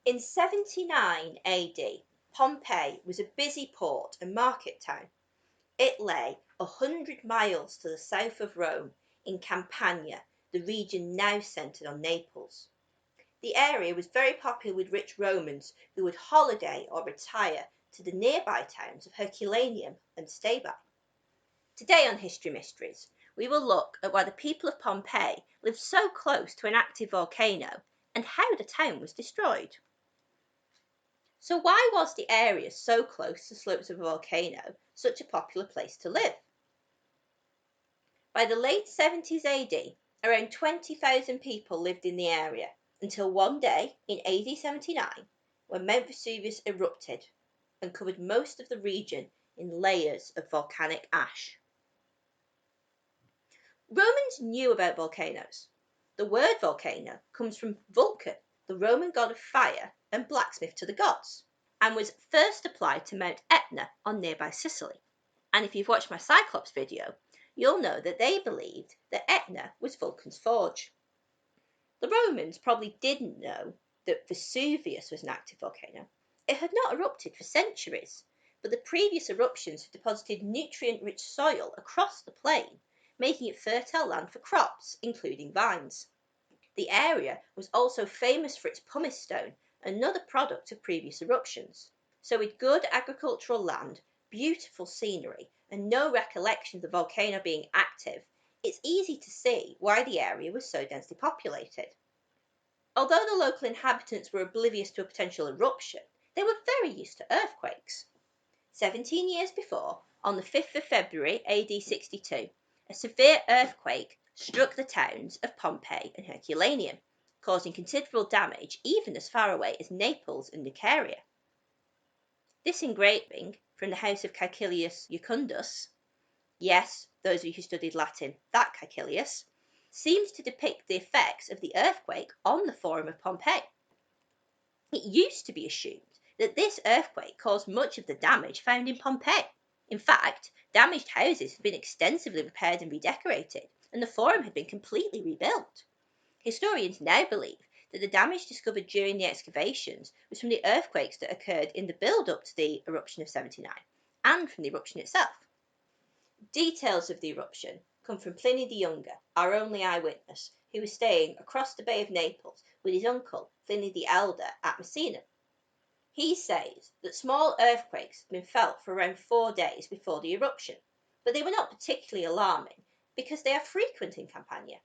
In 79 AD, Pompeii was a busy port and market town. It lay 100 miles to the south of Rome in Campania, the region now centred on Naples. The area was very popular with rich Romans who would holiday or retire to the nearby towns of Herculaneum and Stabi. Today on History Mysteries, we will look at why the people of Pompeii lived so close to an active volcano and how the town was destroyed. So why was the area so close to the slopes of a volcano such a popular place to live? By the late 70s AD, around 20,000 people lived in the area until one day in AD 79 when Mount Vesuvius erupted and covered most of the region in layers of volcanic ash. Romans knew about volcanoes. The word volcano comes from Vulcan, the Roman god of fire and blacksmith to the gods, and was first applied to Mount Etna on nearby Sicily. And if you've watched my Cyclops video, you'll know that they believed that Etna was Vulcan's forge. The Romans probably didn't know that Vesuvius was an active volcano. It had not erupted for centuries, but the previous eruptions had deposited nutrient-rich soil across the plain, making it fertile land for crops, including vines. The area was also famous for its pumice stone, another product of previous eruptions. So with good agricultural land, beautiful scenery, and no recollection of the volcano being active, it's easy to see why the area was so densely populated. Although the local inhabitants were oblivious to a potential eruption, they were very used to earthquakes. 17 years before, on the 5th of February AD 62, a severe earthquake struck the towns of Pompeii and Herculaneum, causing considerable damage even as far away as Naples and Nicaria. This engraving from the house of Caecilius Jucundus, yes, those of you who studied Latin, that Caecilius, seems to depict the effects of the earthquake on the Forum of Pompeii. It used to be assumed that this earthquake caused much of the damage found in Pompeii. In fact, damaged houses had been extensively repaired and redecorated, and the Forum had been completely rebuilt. Historians now believe that the damage discovered during the excavations was from the earthquakes that occurred in the build-up to the eruption of 79 and from the eruption itself. Details of the eruption come from Pliny the Younger, our only eyewitness, who was staying across the Bay of Naples with his uncle, Pliny the Elder, at Messina. He says that small earthquakes had been felt for around 4 days before the eruption, but they were not particularly alarming because they are frequent in Campania.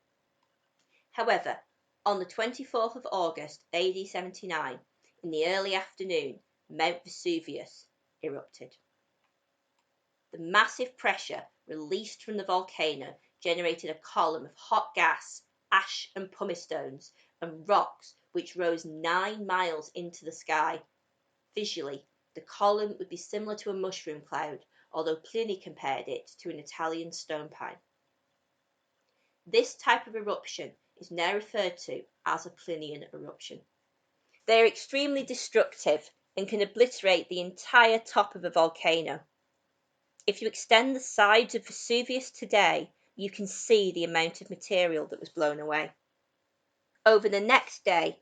However, on the 24th of August AD 79, in the early afternoon, Mount Vesuvius erupted. The massive pressure released from the volcano generated a column of hot gas, ash and pumice stones, and rocks which rose 9 miles into the sky. Visually, the column would be similar to a mushroom cloud, although Pliny compared it to an Italian stone pine. This type of eruption is now referred to as a Plinian eruption. They are extremely destructive and can obliterate the entire top of a volcano. If you extend the sides of Vesuvius today, you can see the amount of material that was blown away. Over the next day,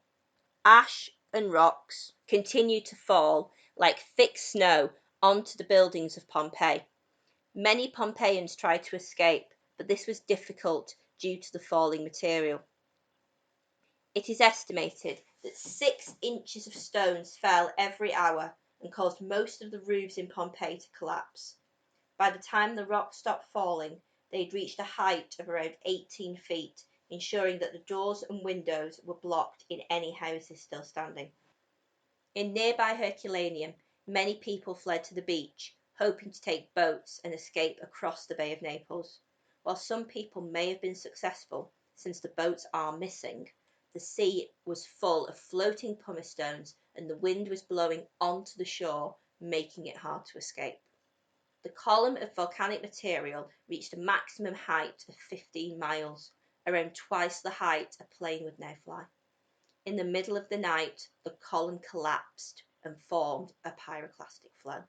ash and rocks continued to fall like thick snow onto the buildings of Pompeii. Many Pompeians tried to escape, but this was difficult due to the falling material. It is estimated that 6 inches of stones fell every hour and caused most of the roofs in Pompeii to collapse. By the time the rocks stopped falling, they had reached a height of around 18 feet, ensuring that the doors and windows were blocked in any houses still standing. In nearby Herculaneum, many people fled to the beach, hoping to take boats and escape across the Bay of Naples. While some people may have been successful, since the boats are missing, the sea was full of floating pumice stones and the wind was blowing onto the shore, making it hard to escape. The column of volcanic material reached a maximum height of 15 miles, around twice the height a plane would now fly. In the middle of the night, the column collapsed and formed a pyroclastic flow.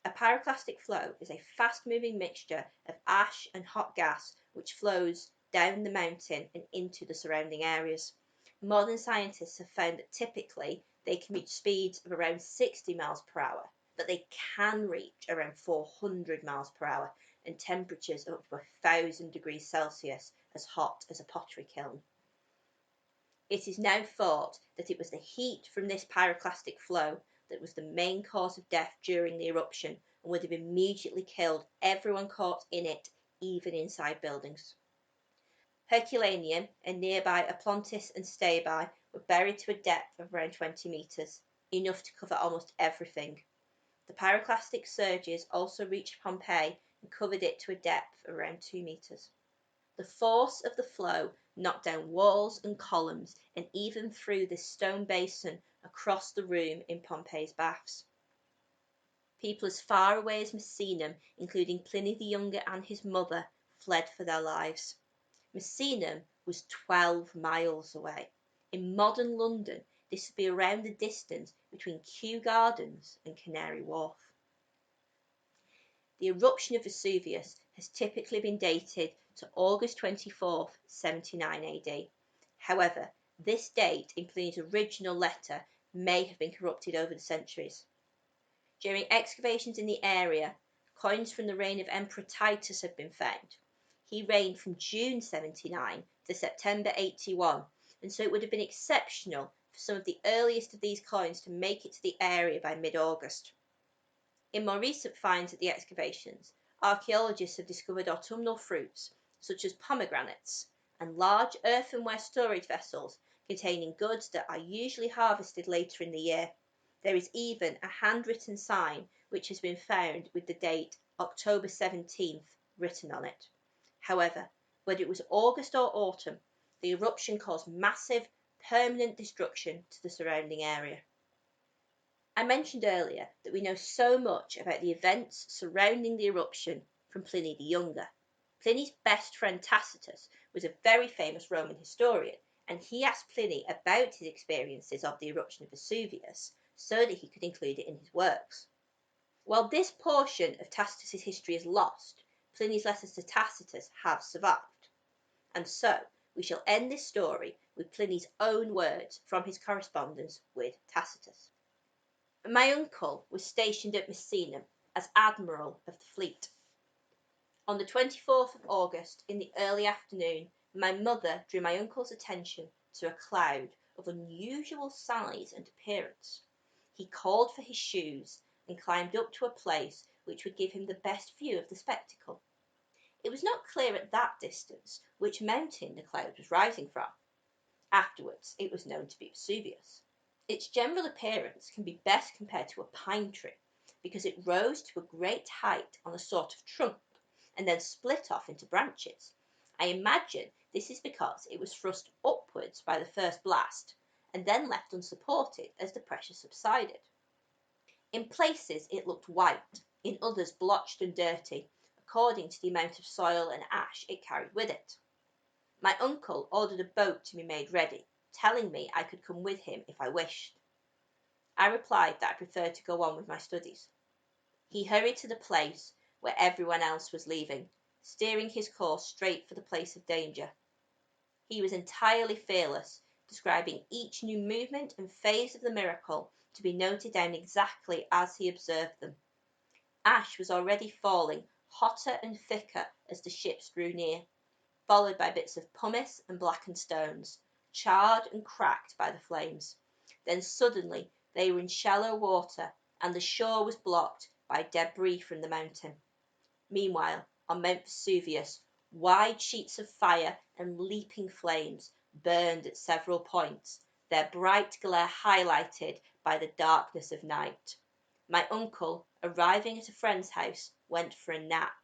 A pyroclastic flow is a fast-moving mixture of ash and hot gas which flows down the mountain and into the surrounding areas. Modern scientists have found that typically they can reach speeds of around 60 miles per hour, but they can reach around 400 miles per hour and temperatures up to 1,000 degrees Celsius, as hot as a pottery kiln. It is now thought that it was the heat from this pyroclastic flow that was the main cause of death during the eruption and would have immediately killed everyone caught in it, even inside buildings. Herculaneum and nearby Oplontis and Stabi were buried to a depth of around 20 metres, enough to cover almost everything. The pyroclastic surges also reached Pompeii and covered it to a depth of around 2 metres. The force of the flow knocked down walls and columns and even threw this stone basin across the room in Pompeii's baths. People as far away as Misenum, including Pliny the Younger and his mother, fled for their lives. Misenum was 12 miles away. In modern London, this would be around the distance between Kew Gardens and Canary Wharf. The eruption of Vesuvius has typically been dated to August 24, 79 AD. However, this date in Pliny's original letter may have been corrupted over the centuries. During excavations in the area, coins from the reign of Emperor Titus have been found. He reigned from June 79 to September 81, and so it would have been exceptional for some of the earliest of these coins to make it to the area by mid-August. In more recent finds at the excavations, archaeologists have discovered autumnal fruits, such as pomegranates, and large earthenware storage vessels containing goods that are usually harvested later in the year. There is even a handwritten sign which has been found with the date October 17th written on it. However, whether it was August or autumn, the eruption caused massive, permanent destruction to the surrounding area. I mentioned earlier that we know so much about the events surrounding the eruption from Pliny the Younger. Pliny's best friend Tacitus was a very famous Roman historian, and he asked Pliny about his experiences of the eruption of Vesuvius so that he could include it in his works. While this portion of Tacitus's history is lost, Pliny's letters to Tacitus have survived. And so we shall end this story with Pliny's own words from his correspondence with Tacitus. My uncle was stationed at Misenum as admiral of the fleet. On the 24th of August, in the early afternoon, my mother drew my uncle's attention to a cloud of unusual size and appearance. He called for his shoes and climbed up to a place which would give him the best view of the spectacle. It was not clear at that distance which mountain the cloud was rising from. Afterwards, it was known to be Vesuvius. Its general appearance can be best compared to a pine tree, because it rose to a great height on a sort of trunk and then split off into branches. I imagine this is because it was thrust upwards by the first blast and then left unsupported as the pressure subsided. In places it looked white, in others blotched and dirty, according to the amount of soil and ash it carried with it. My uncle ordered a boat to be made ready, telling me I could come with him if I wished. I replied that I preferred to go on with my studies. He hurried to the place where everyone else was leaving, steering his course straight for the place of danger. He was entirely fearless, describing each new movement and phase of the miracle to be noted down exactly as he observed them. Ash was already falling, hotter and thicker as the ships drew near, followed by bits of pumice and blackened stones, charred and cracked by the flames. Then suddenly they were in shallow water, and the shore was blocked by debris from the mountain. Meanwhile, on Mount Vesuvius, wide sheets of fire and leaping flames burned at several points, their bright glare highlighted by the darkness of night. My uncle, arriving at a friend's house, went for a nap,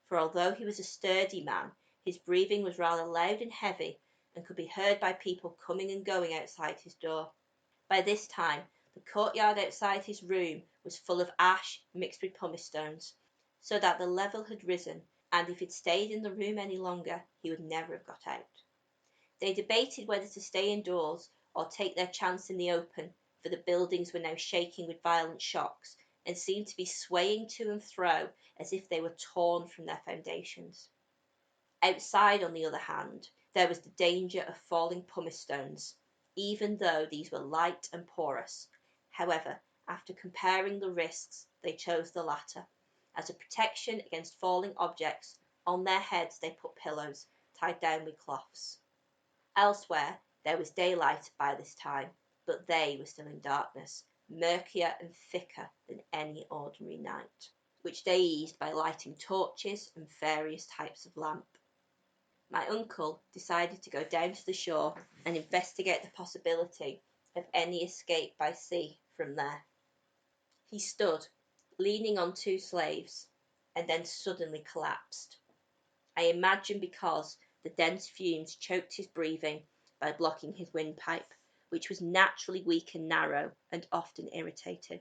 for although he was a sturdy man, his breathing was rather loud and heavy and could be heard by people coming and going outside his door. By this time, the courtyard outside his room was full of ash mixed with pumice stones, so that the level had risen, and if he'd stayed in the room any longer, he would never have got out. They debated whether to stay indoors or take their chance in the open, for the buildings were now shaking with violent shocks and seemed to be swaying to and fro as if they were torn from their foundations. Outside, on the other hand, there was the danger of falling pumice stones, even though these were light and porous. However, after comparing the risks, they chose the latter. As a protection against falling objects, on their heads they put pillows tied down with cloths. Elsewhere, there was daylight by this time, but they were still in darkness, murkier and thicker than any ordinary night, which they eased by lighting torches and various types of lamp. My uncle decided to go down to the shore and investigate the possibility of any escape by sea from there. He stood, leaning on two slaves, and then suddenly collapsed. I imagine because the dense fumes choked his breathing by blocking his windpipe, which was naturally weak and narrow and often irritated.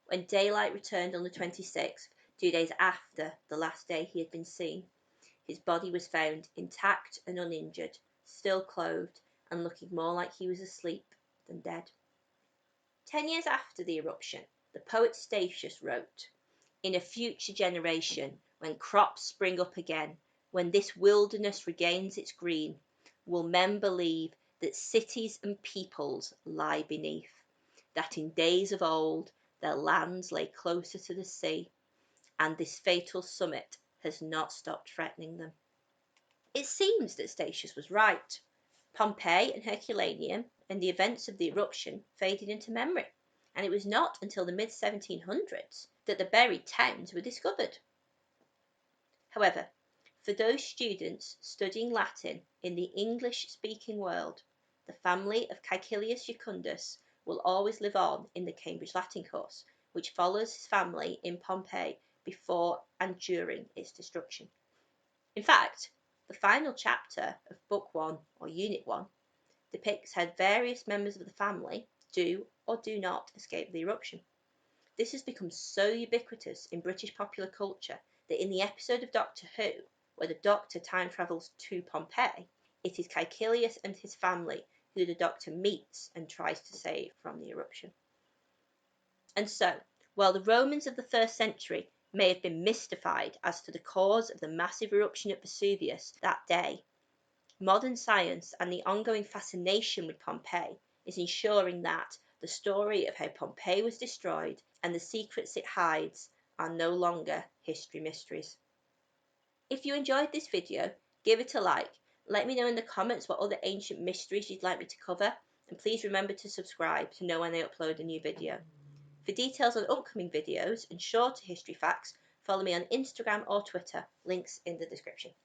When daylight returned on the 26th, 2 days after the last day he had been seen, his body was found intact and uninjured, still clothed, and looking more like he was asleep than dead. 10 years after the eruption, the poet Statius wrote, "In a future generation, when crops spring up again, when this wilderness regains its green, will men believe that cities and peoples lie beneath, that in days of old their lands lay closer to the sea, and this fatal summit has not stopped threatening them." It seems that Statius was right. Pompeii and Herculaneum and the events of the eruption faded into memory, and it was not until the mid-1700s that the buried towns were discovered. However, for those students studying Latin in the English-speaking world, the family of Caecilius Jucundus will always live on in the Cambridge Latin course, which follows his family in Pompeii before and during its destruction. In fact, the final chapter of Book 1 or Unit 1 depicts how various members of the family do or do not escape the eruption. This has become so ubiquitous in British popular culture that in the episode of Doctor Who, where the Doctor time travels to Pompeii, it is Caecilius and his family who the Doctor meets and tries to save from the eruption. And so, while the Romans of the 1st century may have been mystified as to the cause of the massive eruption at Vesuvius that day, modern science and the ongoing fascination with Pompeii is ensuring that the story of how Pompeii was destroyed and the secrets it hides are no longer history mysteries. If you enjoyed this video, give it a like. Let me know in the comments what other ancient mysteries you'd like me to cover, and please remember to subscribe to know when I upload a new video. For details on upcoming videos and shorter history facts, follow me on Instagram or Twitter, links in the description.